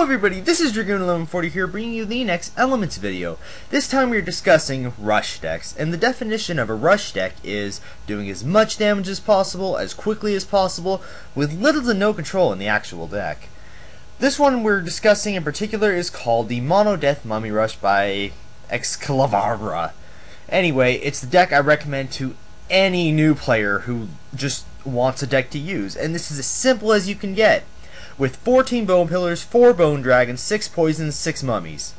Hello everybody, this is Dragoon1140 here bringing you the next Elements video. This time we are discussing rush decks, and the definition of a rush deck is doing as much damage as possible, as quickly as possible, with little to no control in the actual deck. This one we're discussing in particular is called the Mono Death Mummy Rush by Excalibur. Anyway, it's the deck I recommend to any new player who just wants a deck to use, and this is as simple as you can get. With 14 Bone Pillars, 4 Bone Dragons, 6 Poisons, 6 Mummies.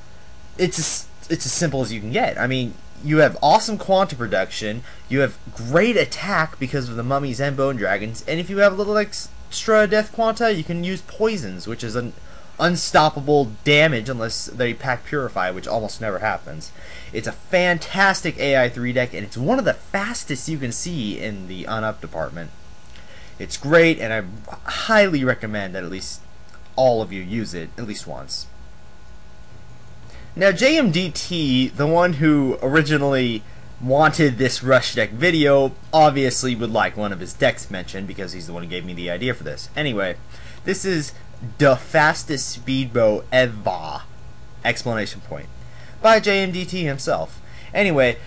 It's as simple as you can get. I mean, you have awesome Quanta production, you have great attack because of the Mummies and Bone Dragons, and if you have a little extra Death Quanta, you can use Poisons, which is an unstoppable damage unless they pack Purify, which almost never happens. It's a fantastic AI3 deck, and it's one of the fastest you can see in the UNUP department. It's great, and I highly recommend that at least all of you use it at least once. Now, JMDT, the one who originally wanted this rush deck video, obviously would like one of his decks mentioned because he's the one who gave me the idea for this. Anyway, this is the fastest speedbow ever! Exclamation point. By JMDT himself. Anyway,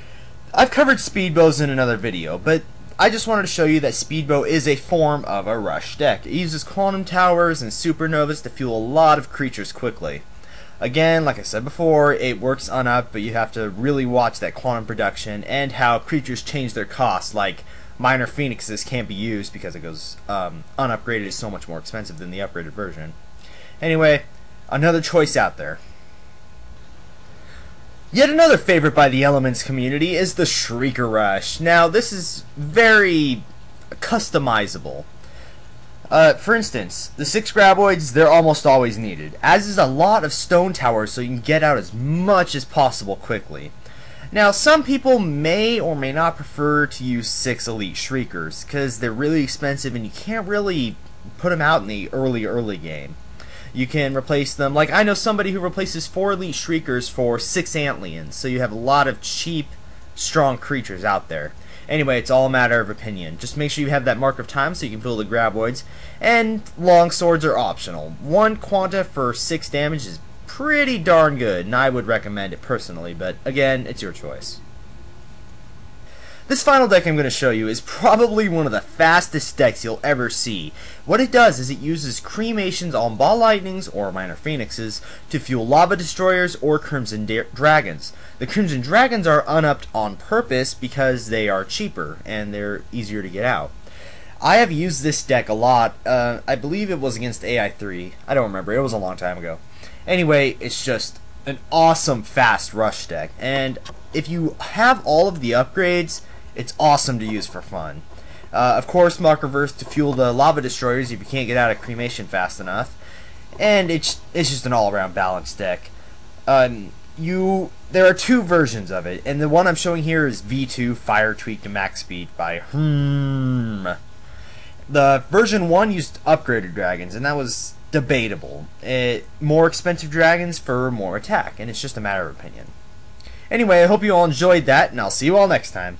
I've covered speedbows in another video, but I just wanted to show you that Speedbow is a form of a rush deck. It uses Quantum Towers and Supernovas to fuel a lot of creatures quickly. Again, like I said before, it works UNUP, but you have to really watch that quantum production and how creatures change their costs, like Minor Phoenixes can't be used because it goes unupgraded is so much more expensive than the upgraded version. Anyway, another choice out there. Yet another favorite by the Elements community is the Shrieker Rush. Now, this is very customizable. For instance, the 6 Graboids, they're almost always needed, as is a lot of Stone Towers so you can get out as much as possible quickly. Now, some people may or may not prefer to use 6 Elite Shriekers, because they're really expensive and you can't really put them out in the early game. You can replace them, like I know somebody who replaces 4 Elite Shriekers for 6 Antlions, so you have a lot of cheap, strong creatures out there. Anyway, it's all a matter of opinion. Just make sure you have that Mark of Time so you can fill the Graboids, and long swords are optional. 1 Quanta for 6 damage is pretty darn good, and I would recommend it personally, but again, it's your choice. This final deck I'm going to show you is probably one of the fastest decks you'll ever see. What it does is it uses Cremations on Ball Lightnings or Minor Phoenixes to fuel Lava Destroyers or Crimson Dragons. The Crimson Dragons are unupped on purpose because they are cheaper and they're easier to get out. I have used this deck a lot. I believe it was against AI3. I don't remember. It was a long time ago. Anyway, it's just an awesome fast rush deck. And if you have all of the upgrades, it's awesome to use for fun. Of course, Mark Reverse to fuel the Lava Destroyers if you can't get out of Cremation fast enough. And it's just an all-around balanced deck. There are 2 versions of it, and the one I'm showing here is V2 Fire Tweak to Max Speed by The version 1 used upgraded dragons, and that was debatable. More expensive dragons for more attack, and it's just a matter of opinion. Anyway, I hope you all enjoyed that, and I'll see you all next time.